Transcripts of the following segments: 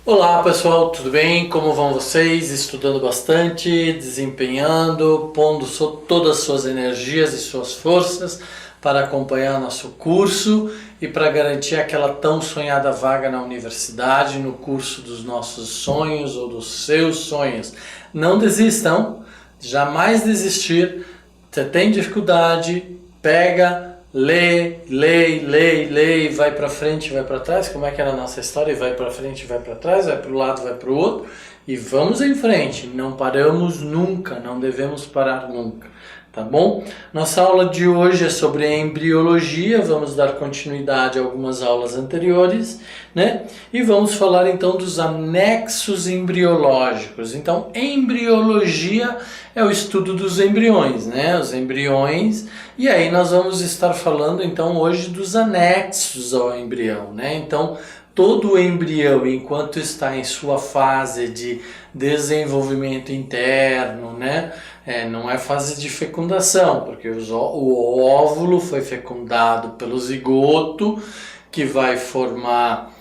Olá pessoal, tudo bem? Como vão vocês? Estudando bastante, desempenhando, pondo todas as suas energias e suas forças para acompanhar nosso curso e para garantir aquela tão sonhada vaga na universidade, no curso dos nossos sonhos ou dos seus sonhos. Não desistam, jamais desistir. Você tem dificuldade, pega, lê, vai para frente, vai para trás, como é que era a nossa história? Vai para frente, vai para trás, vai para o lado, vai para o outro e vamos em frente, não paramos nunca, não devemos parar nunca, tá bom? Nossa aula de hoje é sobre embriologia, vamos dar continuidade a algumas aulas anteriores, né? E vamos falar então dos anexos embriológicos. Então, embriologia é o estudo dos embriões, né? Os embriões, e aí nós vamos estar falando então hoje dos anexos ao embrião, né? Então, todo o embrião, enquanto está em sua fase de desenvolvimento interno, né? Não é fase de fecundação, porque o óvulo foi fecundado pelo zigoto, que vai formar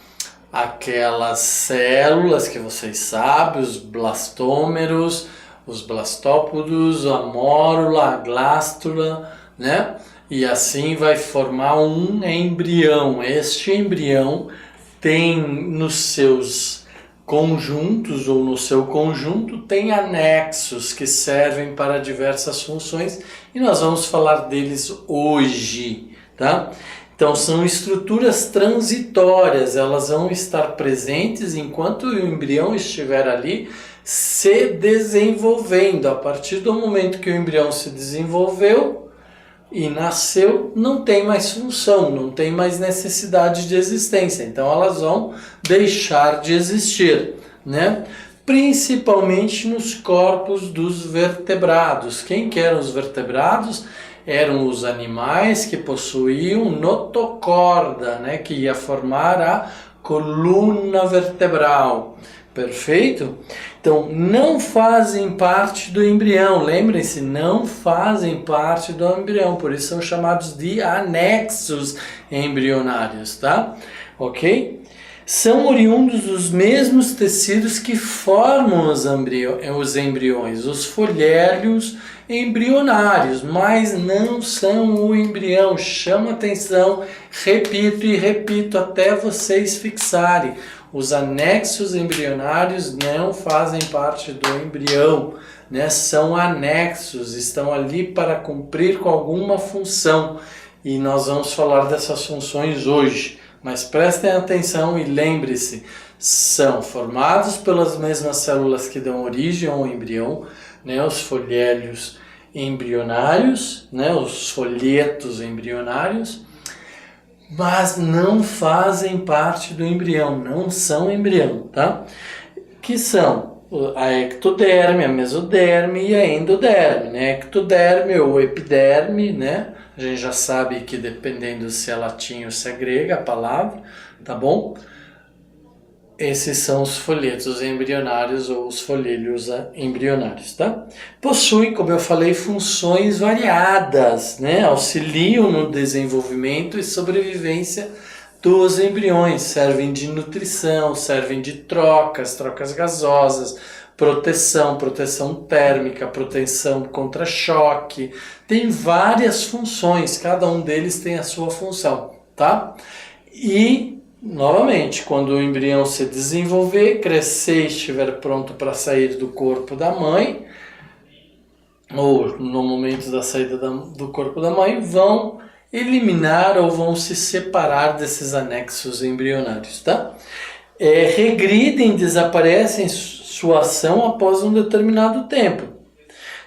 aquelas células que vocês sabem, os blastômeros, os blastópodos, a mórula, a glástula, né? E assim vai formar um embrião. Este embrião tem nos seus conjuntos ou no seu conjunto tem anexos que servem para diversas funções e nós vamos falar deles hoje, tá? Então são estruturas transitórias, elas vão estar presentes enquanto o embrião estiver ali se desenvolvendo. A partir do momento que o embrião se desenvolveu e nasceu, não tem mais função, não tem mais necessidade de existência. Então elas vão deixar de existir, né? Principalmente nos corpos dos vertebrados. Quem que eram os vertebrados? Eram os animais que possuíam notocorda, né? Que ia formar a coluna vertebral. Perfeito? Então, não fazem parte do embrião, lembrem-se, não fazem parte do embrião, por isso são chamados de anexos embrionários, tá? Ok? São oriundos dos mesmos tecidos que formam os embriões, os folhélios embrionários, mas não são o embrião. Chama atenção, repito e repito até vocês fixarem. Os anexos embrionários não fazem parte do embrião, né? São anexos, estão ali para cumprir com alguma função e nós vamos falar dessas funções hoje. Mas prestem atenção e lembre-se, são formados pelas mesmas células que dão origem ao embrião, né? Os folhélios embrionários, né? Os folhetos embrionários, mas não fazem parte do embrião, não são embrião, tá? Que são a ectoderme, a mesoderme e a endoderme, né? Ectoderme ou epiderme, né? A gente já sabe que dependendo se é latim ou se é grega a palavra, tá bom? Esses são os folhetos embrionários ou os folhélios embrionários, tá? Possuem, como eu falei, funções variadas, né? Auxiliam no desenvolvimento e sobrevivência dos embriões. Servem de nutrição, servem de trocas gasosas, proteção térmica, proteção contra choque. Tem várias funções, cada um deles tem a sua função, tá? E novamente, quando o embrião se desenvolver, crescer e estiver pronto para sair do corpo da mãe, ou no momento da saída do corpo da mãe, vão eliminar ou vão se separar desses anexos embrionários, tá? Regridem, desaparecem sua ação após um determinado tempo.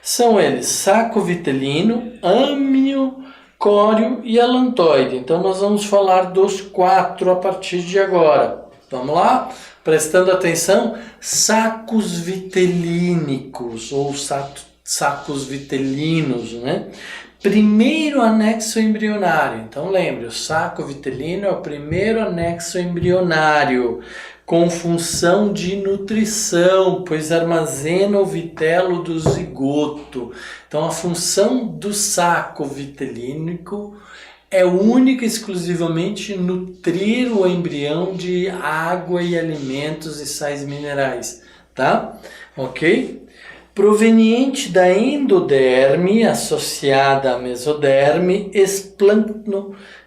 São eles saco vitelino, âmnio, córeo e alantoide. Então nós vamos falar dos 4 a partir de agora. Vamos lá? Prestando atenção, sacos vitelínicos ou sacos vitelinos, né? Primeiro anexo embrionário. Então lembre, o saco vitelino é o primeiro anexo embrionário, com função de nutrição, pois armazena o vitelo do zigoto. Então a função do saco vitelínico é única e exclusivamente nutrir o embrião de água e alimentos e sais minerais, tá? Ok? Proveniente da endoderme, associada à mesoderme,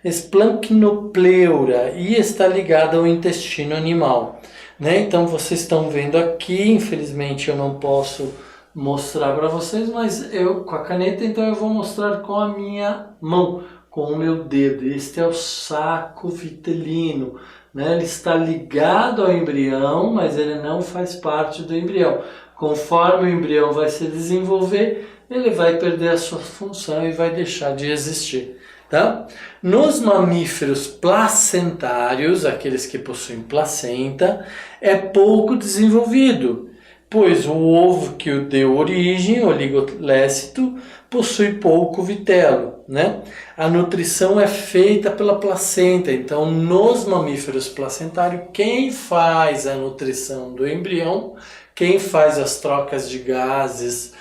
esplancnopleura e está ligada ao intestino animal, né? Então vocês estão vendo aqui, infelizmente eu não posso mostrar para vocês, mas eu com a caneta, então eu vou mostrar com a minha mão, com o meu dedo. Este é o saco vitelino, né? Ele está ligado ao embrião, mas ele não faz parte do embrião. Conforme o embrião vai se desenvolver, ele vai perder a sua função e vai deixar de existir, tá? Nos mamíferos placentários, aqueles que possuem placenta, é pouco desenvolvido, pois o ovo que o deu origem, o oligolécito, possui pouco vitelo, né? A nutrição é feita pela placenta, então nos mamíferos placentários, quem faz a nutrição do embrião, quem faz as trocas de gases,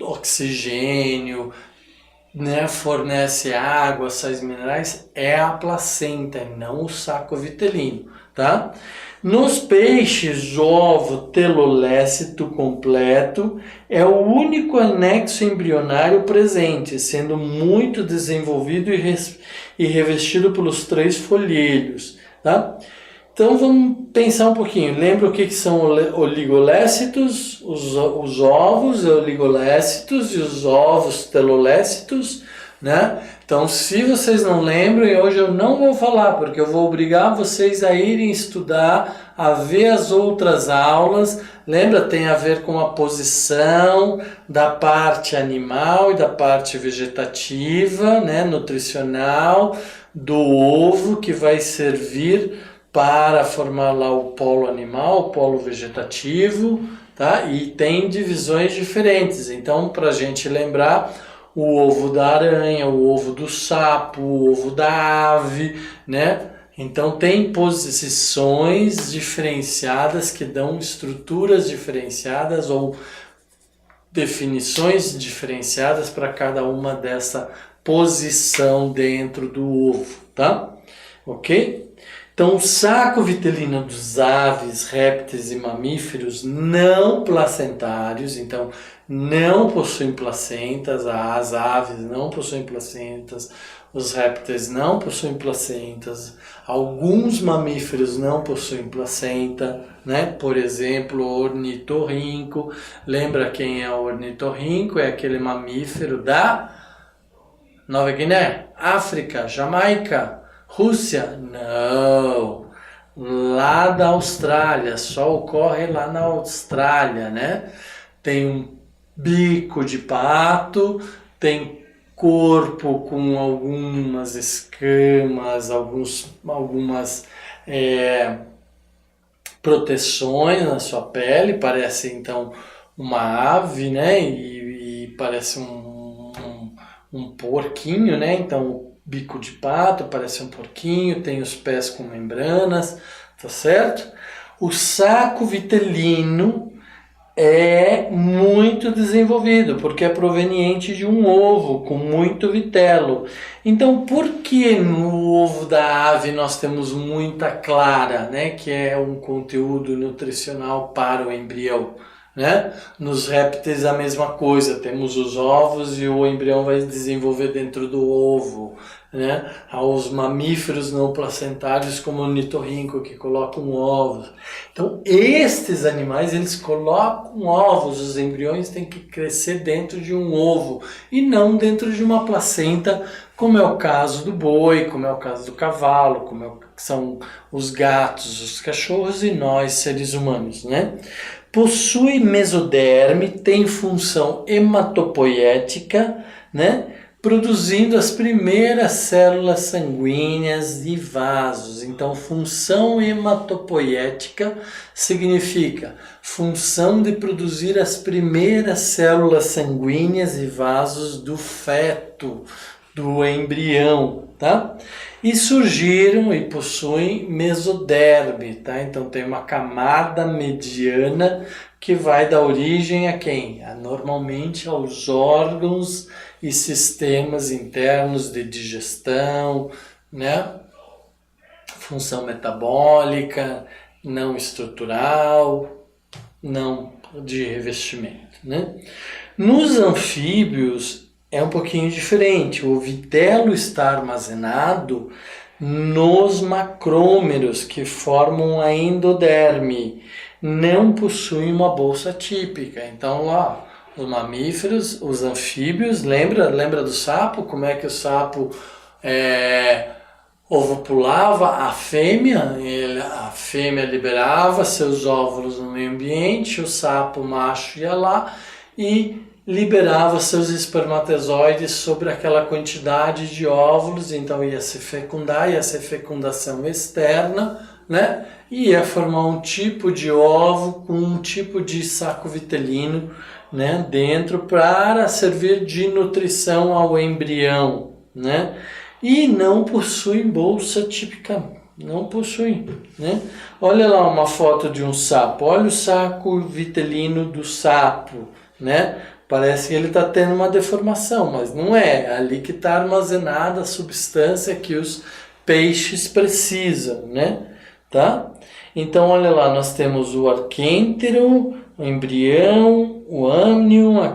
oxigênio, né, fornece água, sais minerais, é a placenta, não o saco vitelino, tá? Nos peixes, o ovo telolécito completo é o único anexo embrionário presente, sendo muito desenvolvido e revestido pelos 3 folhíolos, tá? Então vamos pensar um pouquinho. Lembra o que são oligolécitos? Os ovos oligolécitos e os ovos telolécitos, né? Então, se vocês não lembram, hoje eu não vou falar, porque eu vou obrigar vocês a irem estudar, a ver as outras aulas. Lembra, tem a ver com a posição da parte animal e da parte vegetativa, né, nutricional, do ovo que vai servir para formar lá o polo animal, o polo vegetativo, tá? E tem divisões diferentes. Então, para a gente lembrar, o ovo da aranha, o ovo do sapo, o ovo da ave, né? Então tem posições diferenciadas que dão estruturas diferenciadas ou definições diferenciadas para cada uma dessa posição dentro do ovo, tá? Ok? Então, o saco vitelino dos aves, répteis e mamíferos não placentários, então não possuem placentas, as aves não possuem placentas, os répteis não possuem placentas, alguns mamíferos não possuem placenta, né? Por exemplo, o ornitorrinco. Lembra quem é o ornitorrinco? É aquele mamífero da Nova Guiné, África, Jamaica, Rússia? Não, lá da Austrália, só ocorre lá na Austrália, né? Tem um bico de pato, tem corpo com algumas escamas, algumas proteções na sua pele, parece então uma ave, né? E parece um porquinho, né? Então, bico de pato, parece um porquinho, tem os pés com membranas, tá certo? O saco vitelino é muito desenvolvido, porque é proveniente de um ovo com muito vitelo. Então, por que no ovo da ave nós temos muita clara, né? Que é um conteúdo nutricional para o embrião, né? Nos répteis a mesma coisa, temos os ovos e o embrião vai desenvolver dentro do ovo, né? Aos mamíferos não placentários como o ornitorrinco que colocam ovos. Então estes animais eles colocam ovos, os embriões têm que crescer dentro de um ovo e não dentro de uma placenta, como é o caso do boi, como é o caso do cavalo, são os gatos, os cachorros e nós seres humanos, né? Possui mesoderme, tem função hematopoética, né? Produzindo as primeiras células sanguíneas e vasos. Então, função hematopoética significa função de produzir as primeiras células sanguíneas e vasos do feto, do embrião, tá? E surgiram e possuem mesoderme, tá? Então tem uma camada mediana que vai dar origem a quem? Normalmente aos órgãos e sistemas internos de digestão, né? Função metabólica, não estrutural, não de revestimento, né? Nos anfíbios é um pouquinho diferente. O vitelo está armazenado nos macrômeros que formam a endoderme. Não possuem uma bolsa típica. Então lá, os mamíferos, os anfíbios, lembra do sapo? Como é que o sapo ovupulava a fêmea? A fêmea liberava seus óvulos no meio ambiente, o sapo macho ia lá e liberava seus espermatozoides sobre aquela quantidade de óvulos, então ia se fecundar, ia ser fecundação externa, né? E ia formar um tipo de ovo com um tipo de saco vitelino, né, dentro para servir de nutrição ao embrião, né? E não possuem bolsa típica, não possuem, né? Olha lá uma foto de um sapo, olha o saco vitelino do sapo, né? Parece que ele está tendo uma deformação, mas não é. É ali que está armazenada a substância que os peixes precisam, né? Tá? Então, olha lá, nós temos o arquêntero, o embrião, o âmnion, a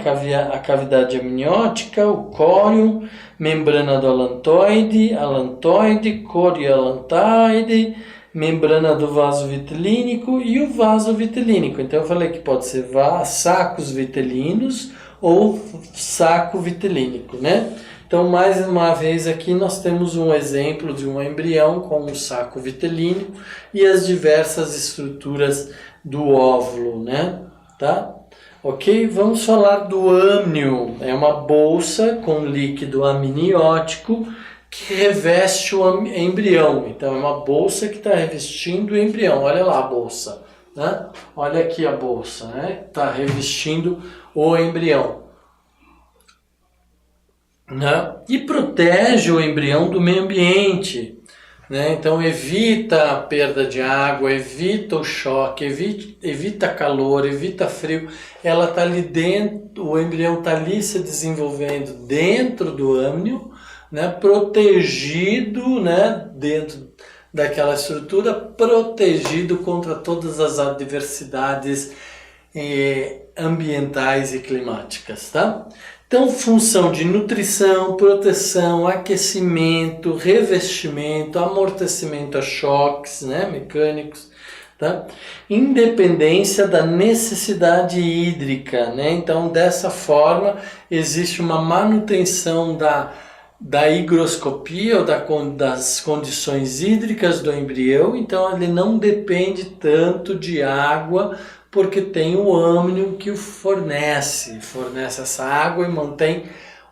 cavidade amniótica, o córion, membrana do alantoide, corioalantoide, membrana do vaso vitelínico e o vaso vitelínico. Então, eu falei que pode ser sacos vitelinos ou saco vitelínico, né? Então, mais uma vez aqui nós temos um exemplo de um embrião com um saco vitelínico e as diversas estruturas do óvulo, né? Tá? Ok? Vamos falar do âmnion. É uma bolsa com líquido amniótico que reveste o embrião. Então, é uma bolsa que está revestindo o embrião. Olha lá a bolsa, né? Olha aqui a bolsa, né? Está revestindo o embrião. Né? E protege o embrião do meio ambiente, né? Então evita a perda de água, evita o choque, evita calor, evita frio. Ela está ali dentro, o embrião está ali se desenvolvendo dentro do âmnion, né? Protegido, né? Dentro daquela estrutura, protegido contra todas as adversidades ambientais e climáticas, tá? Então, função de nutrição, proteção, aquecimento, revestimento, amortecimento a choques, né, mecânicos, tá? Independência da necessidade hídrica, né? Então, dessa forma, existe uma manutenção da higroscopia ou das condições hídricas do embrião, então ele não depende tanto de água, porque tem o âmnion que o fornece essa água e mantém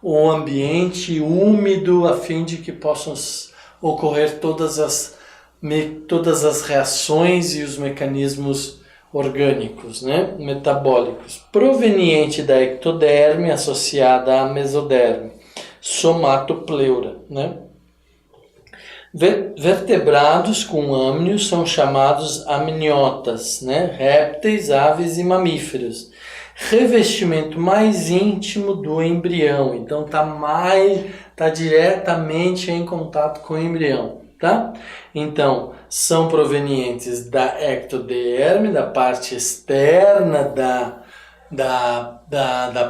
o ambiente úmido a fim de que possam ocorrer todas as reações e os mecanismos orgânicos, né, metabólicos, proveniente da ectoderme associada à mesoderme, somatopleura, né? Vertebrados com âmnion são chamados amniotas, né? Répteis, aves e mamíferos. Revestimento mais íntimo do embrião, então tá diretamente em contato com o embrião, tá? Então, são provenientes da ectoderme, da parte externa da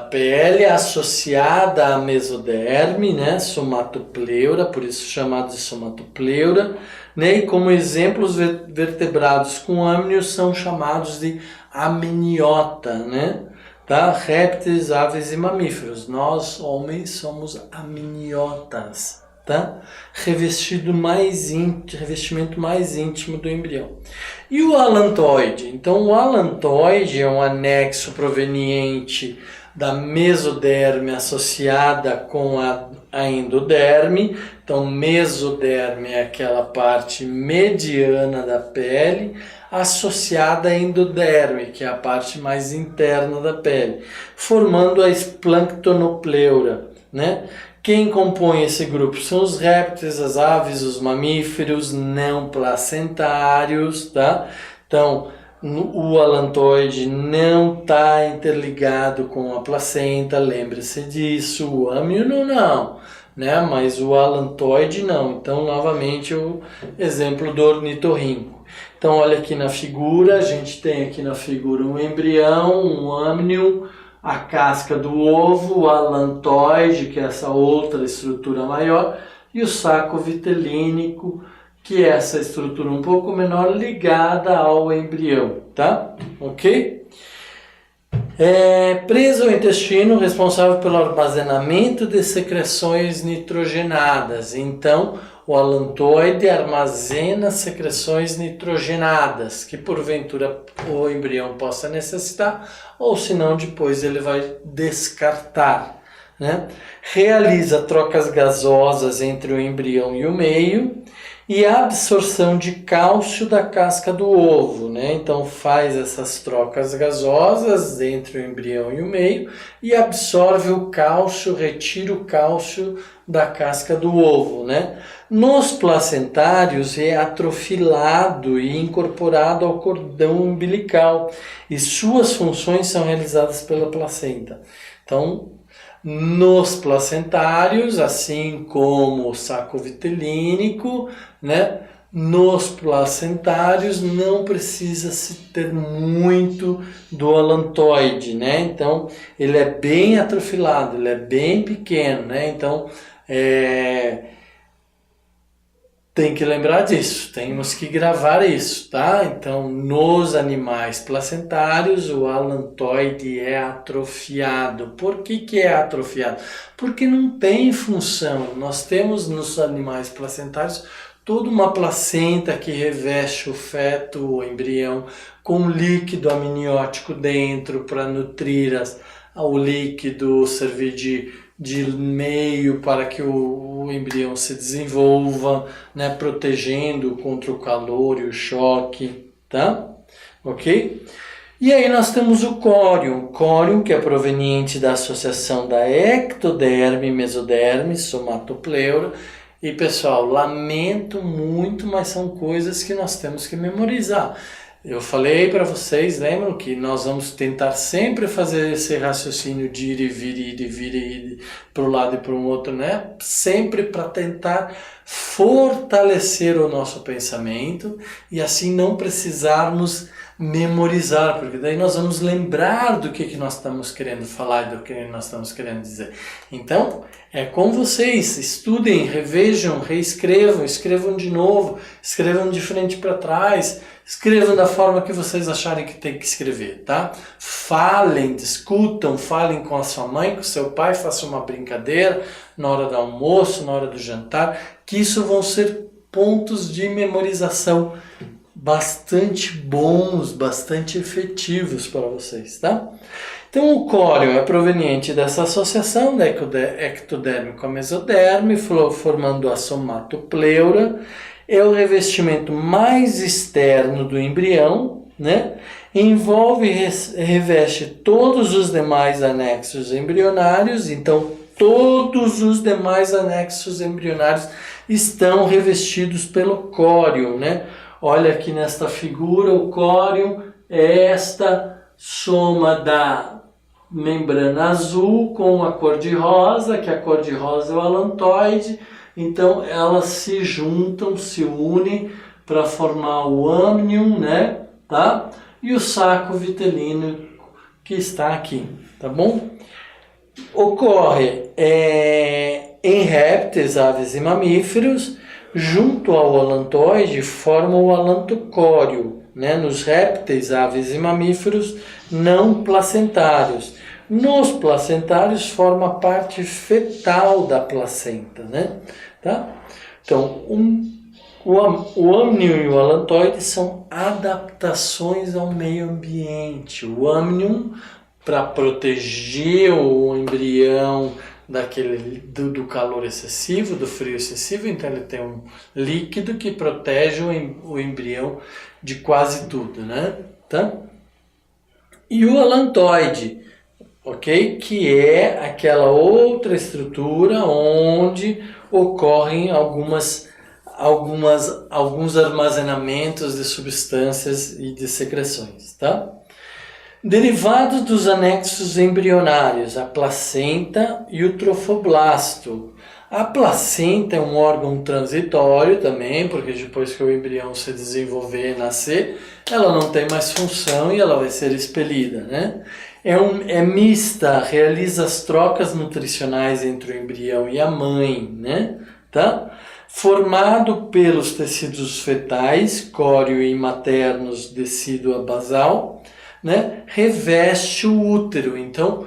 pele, associada à mesoderme, né, somatopleura, por isso chamado de somatopleura, né, e como exemplos vertebrados com âmnion são chamados de amniota, né, tá? Répteis, aves e mamíferos. Nós, homens, somos amniotas, tá? Revestimento mais íntimo do embrião. E o alantoide? Então, o alantoide é um anexo proveniente da mesoderme associada com a endoderme. Então, mesoderme é aquela parte mediana da pele, associada à endoderme, que é a parte mais interna da pele, formando a esplanctonopleura, né? Quem compõe esse grupo são os répteis, as aves, os mamíferos não placentários, tá? Então, O alantoide não está interligado com a placenta, lembre-se disso. O âmnio não, né? Mas o alantoide não. Então, novamente, o exemplo do ornitorrinco. Então, olha aqui na figura, a gente tem aqui na figura um embrião, um âmnion, a casca do ovo, o alantoide, que é essa outra estrutura maior, e o saco vitelínico, que é essa estrutura um pouco menor ligada ao embrião, tá? Ok? Preso ao intestino, responsável pelo armazenamento de secreções nitrogenadas. Então, o alantoide armazena secreções nitrogenadas, que porventura o embrião possa necessitar, ou se não, depois ele vai descartar, né? Realiza trocas gasosas entre o embrião e o meio, e a absorção de cálcio da casca do ovo, né? Então faz essas trocas gasosas entre o embrião e o meio e absorve o cálcio, retira o cálcio da casca do ovo, né? Nos placentários é atrofilado e incorporado ao cordão umbilical e suas funções são realizadas pela placenta. Então, nos placentários, assim como o saco vitelínico, né? Nos placentários não precisa se ter muito do alantoide, né? Então ele é bem atrofilado, ele é bem pequeno, né? Então tem que lembrar disso, temos que gravar isso, tá? Então, nos animais placentários, o alantoide é atrofiado. Por que é atrofiado? Porque não tem função. Nós temos nos animais placentários toda uma placenta que reveste o feto, o embrião, com líquido amniótico dentro para nutrir o líquido, servir de meio para que o embrião se desenvolva, né, protegendo contra o calor e o choque, tá? Ok? E aí nós temos o córion, que é proveniente da associação da ectoderme, mesoderme, somatopleura. E pessoal, lamento muito, mas são coisas que nós temos que memorizar. Eu falei para vocês, lembram que nós vamos tentar sempre fazer esse raciocínio de ir e vir para um lado e para o outro, né? Sempre para tentar fortalecer o nosso pensamento e assim não precisarmos memorizar, porque daí nós vamos lembrar do que nós estamos querendo falar e do que nós estamos querendo dizer. Então, é com vocês, estudem, revejam, reescrevam, escrevam de novo, escrevam de frente para trás, escrevam da forma que vocês acharem que tem que escrever, tá? Falem, discutam, falem com a sua mãe, com o seu pai, façam uma brincadeira na hora do almoço, na hora do jantar, que isso vão ser pontos de memorização bastante bons, bastante efetivos para vocês, tá? Então o córion é proveniente dessa associação da ectoderme com a mesoderme, formando a somatopleura, é o revestimento mais externo do embrião, né? Envolve e reveste todos os demais anexos embrionários, então todos os demais anexos embrionários estão revestidos pelo córion, né? Olha aqui nesta figura, o córion é esta soma da membrana azul com a cor de rosa, que a cor de rosa é o alantoide. Então elas se juntam, se unem para formar o âmnion, né? Tá? E o saco vitelino que está aqui, tá bom? Ocorre em répteis, aves e mamíferos. Junto ao alantoide forma o alantocório, né? Nos répteis, aves e mamíferos não placentários. Nos placentários forma a parte fetal da placenta, né? Tá? Então, o âmnion e o alantoide são adaptações ao meio ambiente. O âmnion para proteger o embrião do calor excessivo, do frio excessivo, então ele tem um líquido que protege o embrião de quase tudo, né? Tá? E o alantoide, ok? Que é aquela outra estrutura onde ocorrem algumas alguns armazenamentos de substâncias e de secreções, tá? Derivados dos anexos embrionários, a placenta e o trofoblasto. A placenta é um órgão transitório também, porque depois que o embrião se desenvolver e nascer, ela não tem mais função e ela vai ser expelida, né? É mista, realiza as trocas nutricionais entre o embrião e a mãe, né? Tá? Formado pelos tecidos fetais, córeo e maternos, decídua basal, né? Reveste o útero. Então,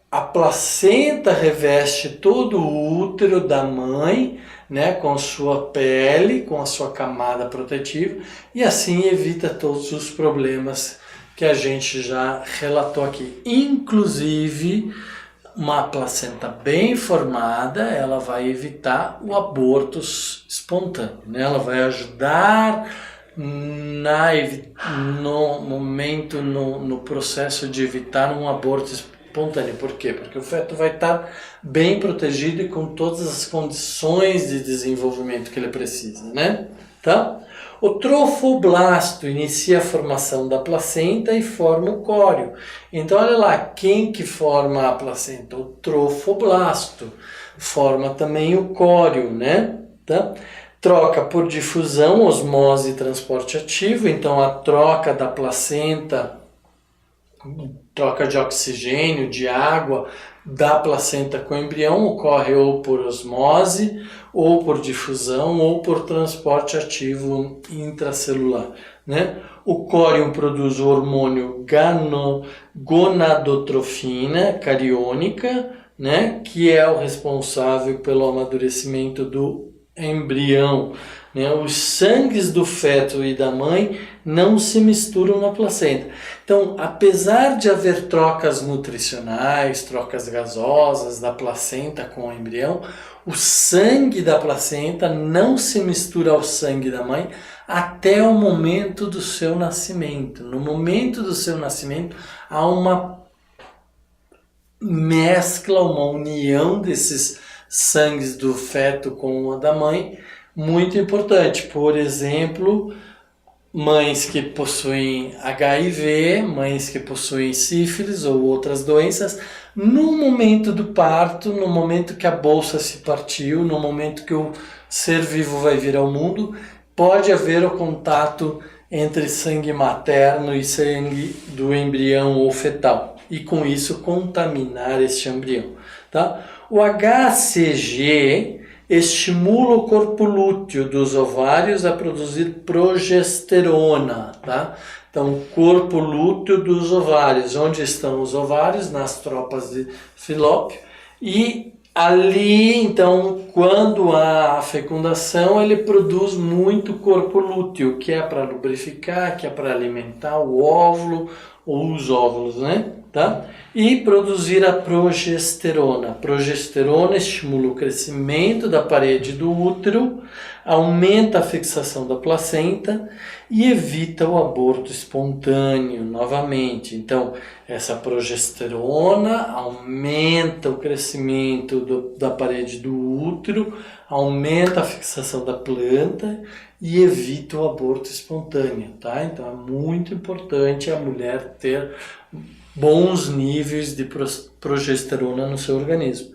a placenta reveste todo o útero da mãe, né? Com sua pele, com a sua camada protetiva, e assim evita todos os problemas que a gente já relatou aqui. Inclusive, uma placenta bem formada, ela vai evitar o aborto espontâneo, né? Ela vai ajudar no processo de evitar um aborto espontâneo. Por quê? Porque o feto vai estar bem protegido e com todas as condições de desenvolvimento que ele precisa, né? Tá? O trofoblasto inicia a formação da placenta e forma o córeo. Então, olha lá, quem que forma a placenta? O trofoblasto. Forma também o córeo, né? Tá? Troca por difusão, osmose e transporte ativo. Então, a troca da placenta, troca de oxigênio, de água da placenta com o embrião ocorre ou por osmose, ou por difusão, ou por transporte ativo intracelular, né? O córeo produz o hormônio gonadotrofina cariônica, né? Que é o responsável pelo amadurecimento do embrião, né? Os sangues do feto e da mãe não se misturam na placenta. Então, apesar de haver trocas nutricionais, trocas gasosas da placenta com o embrião, o sangue da placenta não se mistura ao sangue da mãe até o momento do seu nascimento. No momento do seu nascimento, há uma mescla, uma união desses sangues do feto com a da mãe, muito importante. Por exemplo, mães que possuem HIV, mães que possuem sífilis ou outras doenças, no momento do parto, no momento que a bolsa se partiu, no momento que o ser vivo vai vir ao mundo, pode haver o contato entre sangue materno e sangue do embrião ou fetal, e com isso contaminar este embrião, tá? O HCG estimula o corpo lúteo dos ovários a produzir progesterona, tá? Então, o corpo lúteo dos ovários. Onde estão os ovários? Nas tropas de Falópio. E ali, então, quando há a fecundação, ele produz muito corpo lúteo, que é para lubrificar, que é para alimentar o óvulo ou os óvulos, né? Tá? E produzir a progesterona. A progesterona estimula o crescimento da parede do útero, aumenta a fixação da placenta e evita o aborto espontâneo novamente. Então, essa progesterona aumenta o crescimento da parede do útero, aumenta a fixação da planta e evita o aborto espontâneo, tá? Então, é muito importante a mulher ter bons níveis de progesterona no seu organismo.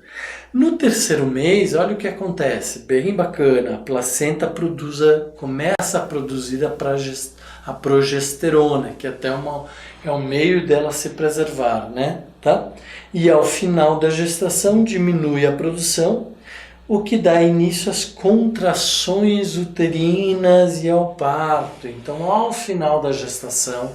No terceiro mês, olha o que acontece, bem bacana, a placenta começa a produzir a progesterona, que até é um meio dela se preservar, né? Tá? E ao final da gestação diminui a produção, o que dá início às contrações uterinas e ao parto. Então, ao final da gestação,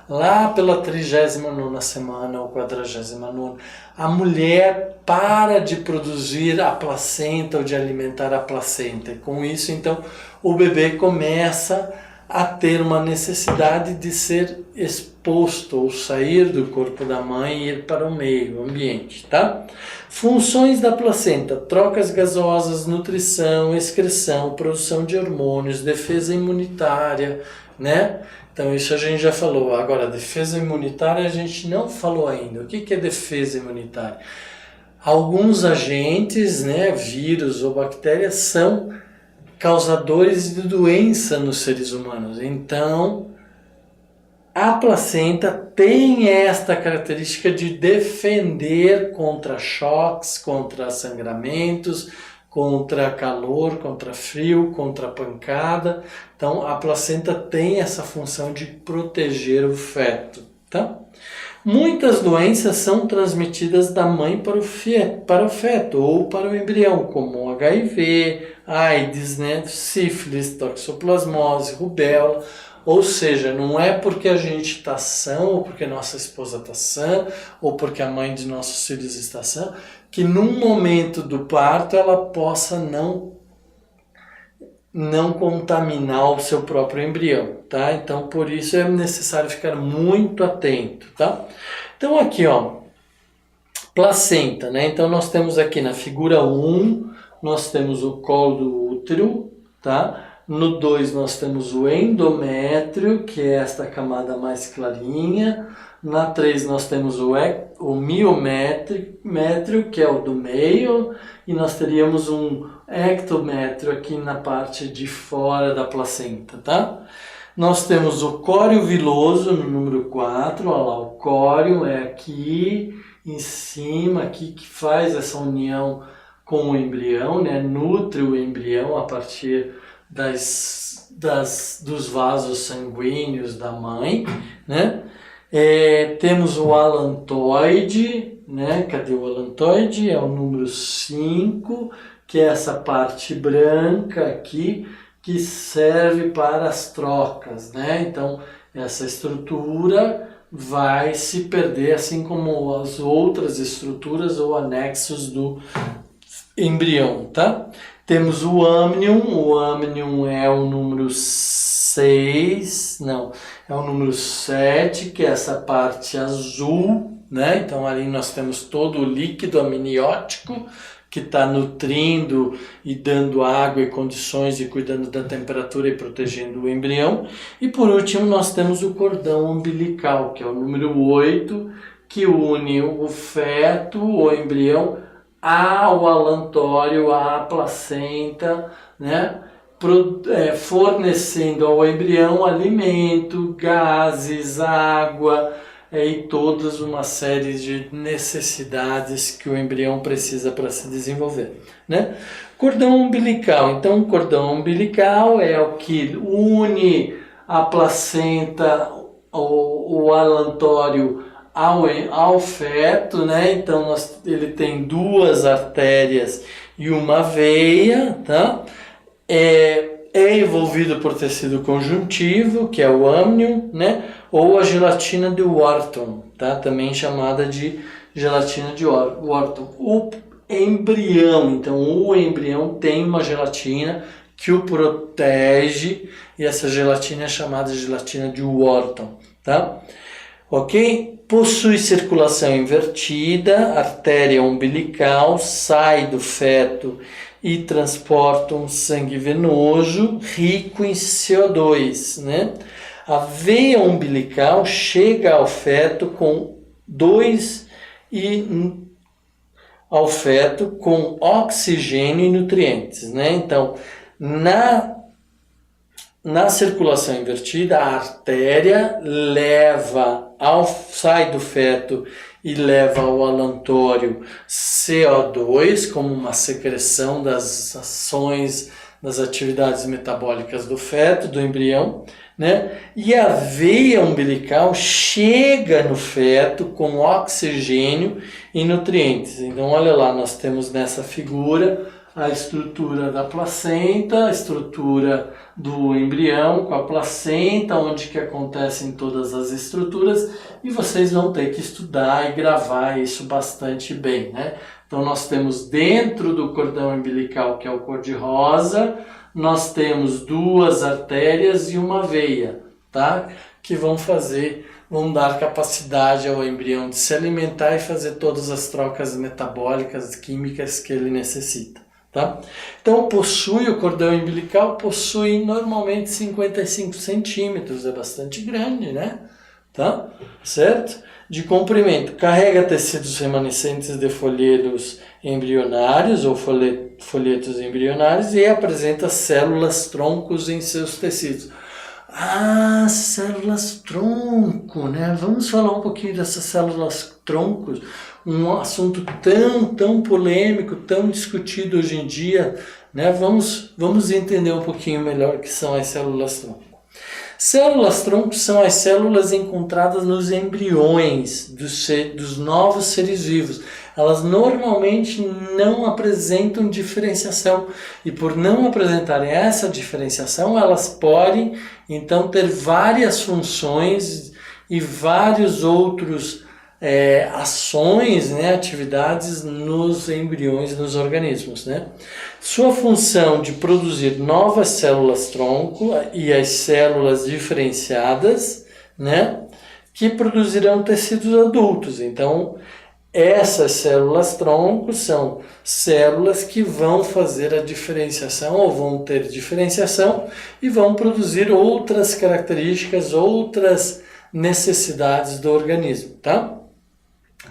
lá pela 39ª semana ou 49ª, a mulher para de produzir a placenta ou de alimentar a placenta. E com isso, então, o bebê começa a ter uma necessidade de ser exposto ou sair do corpo da mãe e ir para o meio ambiente, tá? Funções da placenta: trocas gasosas, nutrição, excreção, produção de hormônios, defesa imunitária, né? Então isso a gente já falou. Agora, defesa imunitária a gente não falou ainda. O que é defesa imunitária? Alguns agentes, né, vírus ou bactérias, são causadores de doença nos seres humanos. Então, a placenta tem esta característica de defender contra choques, contra sangramentos, contra calor, contra frio, contra pancada. Então, a placenta tem essa função de proteger o feto, tá? Muitas doenças são transmitidas da mãe para o feto ou para o embrião, como HIV, AIDS, né? Sífilis, toxoplasmose, rubéola. Ou seja, não é porque a gente está sã, ou porque nossa esposa está sã, ou porque a mãe de nossos filhos está sã, que num momento do parto ela possa não contaminar o seu próprio embrião, tá? Então, por isso é necessário ficar muito atento, tá? Então, aqui, ó, placenta, né? Então, nós temos aqui na figura 1, nós temos o colo do útero, tá? No 2 nós temos o endométrio, que é esta camada mais clarinha. Na 3 nós temos o miométrio, que é o do meio. E nós teríamos um ectométrio aqui na parte de fora da placenta, tá? Nós temos o córeo viloso no número 4. Olha lá, o córeo é aqui em cima, aqui que faz essa união com o embrião, né? Nutre o embrião a partir dos vasos sanguíneos da mãe, né? Temos o alantoide, né? Cadê o alantoide? É o número 5, que é essa parte branca aqui, que serve para as trocas, né? Então, essa estrutura vai se perder, assim como as outras estruturas ou anexos do embrião, tá? Temos o amnion é o número 6, não, é o número 7, que é essa parte azul, né? Então ali nós temos todo o líquido amniótico que está nutrindo e dando água e condições e cuidando da temperatura e protegendo o embrião. E por último nós temos o cordão umbilical, que é o número 8, que une o feto, o embrião, ao alantório, à placenta, né? Fornecendo ao embrião alimento, gases, água e todas uma série de necessidades que o embrião precisa para se desenvolver, né? Cordão umbilical. Então, o cordão umbilical é o que une a placenta, o alantório ao feto, né? Então ele tem 2 artérias e uma veia, tá? É envolvido por tecido conjuntivo, que é o amnion, né? Ou a gelatina de Wharton, tá? Também chamada de gelatina de Wharton. O embrião, então o embrião tem uma gelatina que o protege e essa gelatina é chamada de gelatina de Wharton, tá? Ok? Possui circulação invertida, artéria umbilical, sai do feto e transporta um sangue venoso rico em CO2, né? A veia umbilical chega ao feto com oxigênio e nutrientes, né? Então, na circulação invertida, a artéria sai do feto e leva ao alantório CO2 como uma secreção das ações, das atividades metabólicas do feto, do embrião, né? E a veia umbilical chega no feto com oxigênio e nutrientes. Então, olha lá, nós temos nessa figura a estrutura da placenta, a estrutura do embrião com a placenta, onde que acontecem todas as estruturas, e vocês vão ter que estudar e gravar isso bastante bem, né? Então nós temos dentro do cordão umbilical, que é o cor-de-rosa, nós temos 2 artérias e uma veia, tá? Que vão dar capacidade ao embrião de se alimentar e fazer todas as trocas metabólicas, químicas que ele necessita. Tá? Então o cordão umbilical possui normalmente 55 centímetros, é bastante grande, né? Tá? Certo? de comprimento. Carrega tecidos remanescentes de folhetos embrionários ou folhetos embrionários e apresenta células troncos em seus tecidos. Ah, células tronco, né? Vamos falar um pouquinho dessas células troncos, um assunto tão polêmico, tão discutido hoje em dia, né? Vamos entender um pouquinho melhor o que são as células tronco. Células tronco são as células encontradas nos embriões dos novos seres vivos. Elas normalmente não apresentam diferenciação e por não apresentarem essa diferenciação, elas podem então ter várias funções e vários outros ações, né, atividades nos embriões, nos organismos, né? Sua função de produzir novas células tronco e as células diferenciadas, né, que produzirão tecidos adultos. Então, essas células tronco são células que vão fazer a diferenciação ou vão ter diferenciação e vão produzir outras características, outras necessidades do organismo, tá?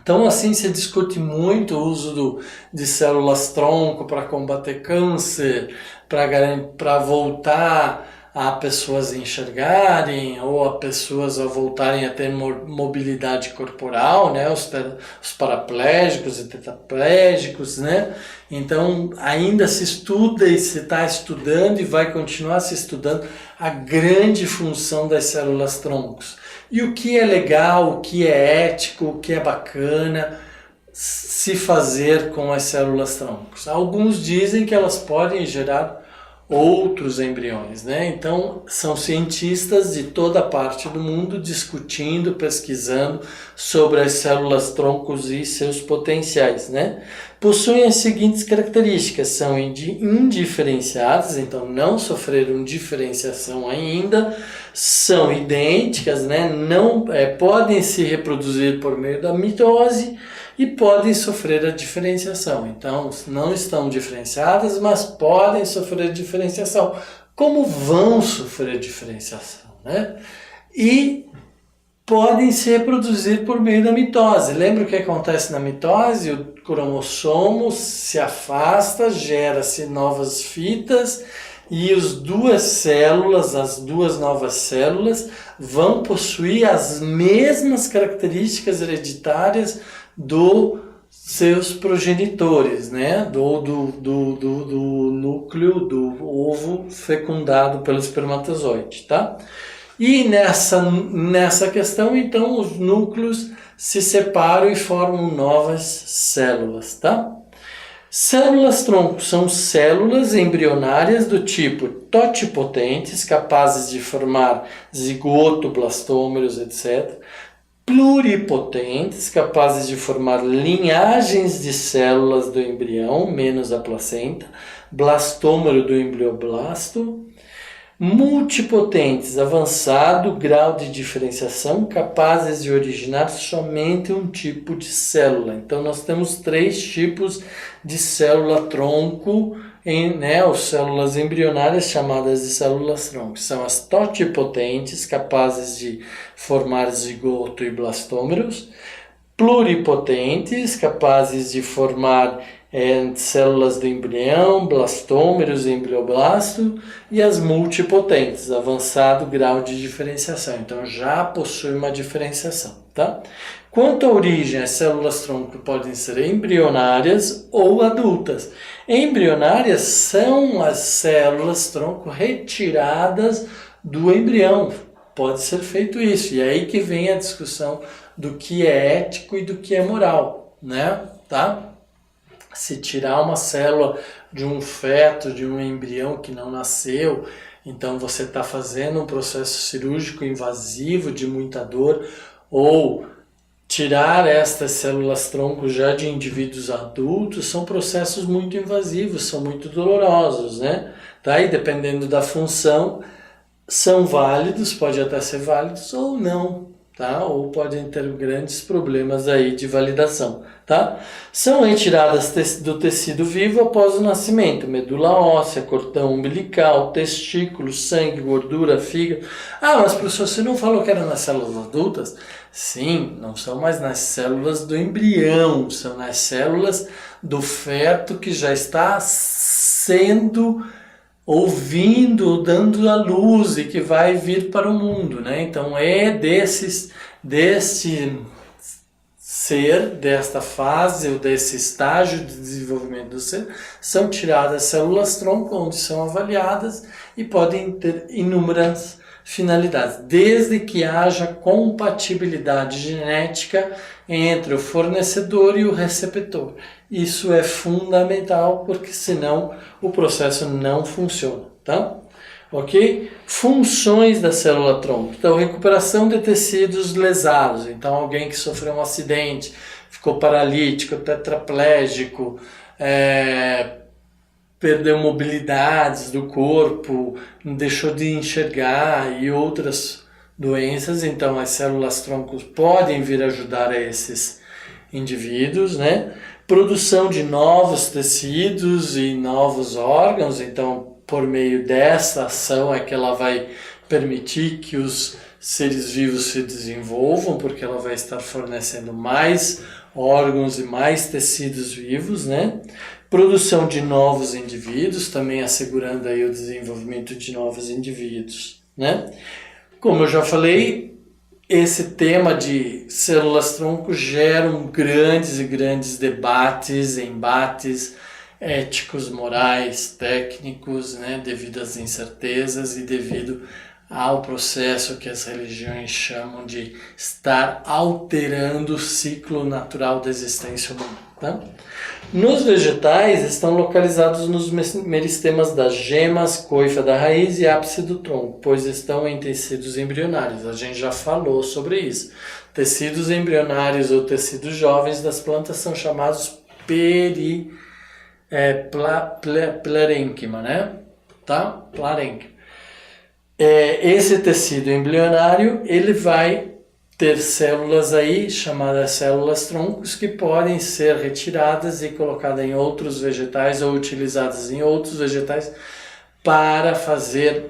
Então, assim, se discute muito o uso de células tronco para combater câncer, para voltar a pessoas enxergarem ou a pessoas a voltarem a ter mobilidade corporal, né? Os paraplégicos e tetraplégicos, né? Então, ainda se estuda e se está estudando e vai continuar se estudando a grande função das células troncos. E o que é legal, o que é ético, o que é bacana se fazer com as células troncos. Alguns dizem que elas podem gerar outros embriões, né? Então, são cientistas de toda parte do mundo discutindo, pesquisando sobre as células troncos e seus potenciais, né? Possuem as seguintes características: são indiferenciadas, então não sofreram diferenciação ainda, são idênticas, né? Não podem se reproduzir por meio da mitose e podem sofrer a diferenciação. Então, não estão diferenciadas, mas podem sofrer diferenciação. Como vão sofrer diferenciação, né? E podem se reproduzir por meio da mitose. Lembra o que acontece na mitose? O cromossomo se afasta, gera-se novas fitas e as duas novas células vão possuir as mesmas características hereditárias dos seus progenitores, né? Do núcleo do ovo fecundado pelo espermatozoide, tá? E nessa questão, então, os núcleos se separam e formam novas células, tá? Células tronco são células embrionárias do tipo totipotentes, capazes de formar zigoto, blastômeros, etc. Pluripotentes, capazes de formar linhagens de células do embrião, menos a placenta, blastômero do embrioblasto. Multipotentes, avançado grau de diferenciação, capazes de originar somente um tipo de célula. Então, nós temos 3 tipos de célula tronco, as células embrionárias chamadas de células tronco. São as totipotentes, capazes de formar zigoto e blastômeros. Pluripotentes, capazes de formar células do embrião, blastômeros e embrioblasto, e as multipotentes, avançado grau de diferenciação. Então já possui uma diferenciação, tá? Quanto à origem, as células tronco podem ser embrionárias ou adultas. Embrionárias são as células tronco retiradas do embrião. Pode ser feito isso. E é aí que vem a discussão do que é ético e do que é moral, né? Tá? Se tirar uma célula de um feto, de um embrião que não nasceu, então você está fazendo um processo cirúrgico invasivo de muita dor, ou tirar estas células tronco já de indivíduos adultos, são processos muito invasivos, são muito dolorosos, né? Tá? E dependendo da função, são válidos, pode até ser válidos ou não, tá? Ou podem ter grandes problemas aí de validação, tá? São retiradas do tecido vivo após o nascimento, medula óssea, cordão umbilical, testículo, sangue, gordura, fígado. Ah, mas professor, você não falou que era nas células adultas? Sim, não são mais nas células do embrião, são nas células do feto que já está sendo ouvindo, dando a luz e que vai vir para o mundo, né? Então é desse ser, desta fase ou desse estágio de desenvolvimento do ser, são tiradas células-tronco, onde são avaliadas e podem ter inúmeras finalidades, desde que haja compatibilidade genética entre o fornecedor e o receptor. Isso é fundamental, porque senão o processo não funciona, tá? Ok? Funções da célula-tronco. Então, recuperação de tecidos lesados. Então, alguém que sofreu um acidente, ficou paralítico, tetraplégico, perdeu mobilidades do corpo, deixou de enxergar e outras doenças. Então, as células-troncos podem vir ajudar a esses indivíduos, né? Produção de novos tecidos e novos órgãos. Então, por meio dessa ação é que ela vai permitir que os seres vivos se desenvolvam, porque ela vai estar fornecendo mais órgãos e mais tecidos vivos, né? Produção de novos indivíduos, também assegurando aí o desenvolvimento de novos indivíduos, né? Como eu já falei, esse tema de células-tronco geram grandes e grandes debates, embates éticos, morais, técnicos, né? Devido às incertezas e devido ao processo que as religiões chamam de estar alterando o ciclo natural da existência humana. Tá? Nos vegetais estão localizados nos meristemas das gemas, coifa da raiz e ápice do tronco, pois estão em tecidos embrionários. A gente já falou sobre isso. Tecidos embrionários ou tecidos jovens das plantas são chamados parênquima, né? Tá? Parênquima. Esse tecido embrionário, ele vai ter células aí, chamadas células-troncos, que podem ser retiradas e colocadas em outros vegetais ou utilizadas em outros vegetais para fazer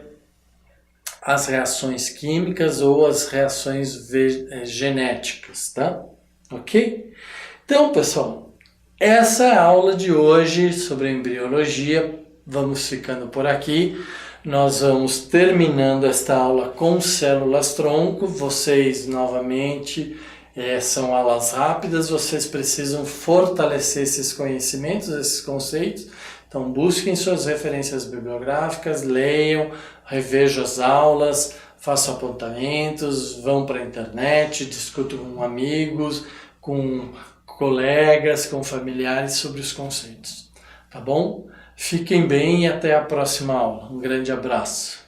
as reações químicas ou as reações genéticas, tá? Ok? Então, pessoal, essa é a aula de hoje sobre embriologia. Vamos ficando por aqui. Nós vamos terminando esta aula com células-tronco. Vocês, novamente, são aulas rápidas, vocês precisam fortalecer esses conhecimentos, esses conceitos. Então, busquem suas referências bibliográficas, leiam, revejam as aulas, façam apontamentos, vão para a internet, discutam com amigos, com colegas, com familiares sobre os conceitos. Tá bom? Fiquem bem e até a próxima aula. Um grande abraço.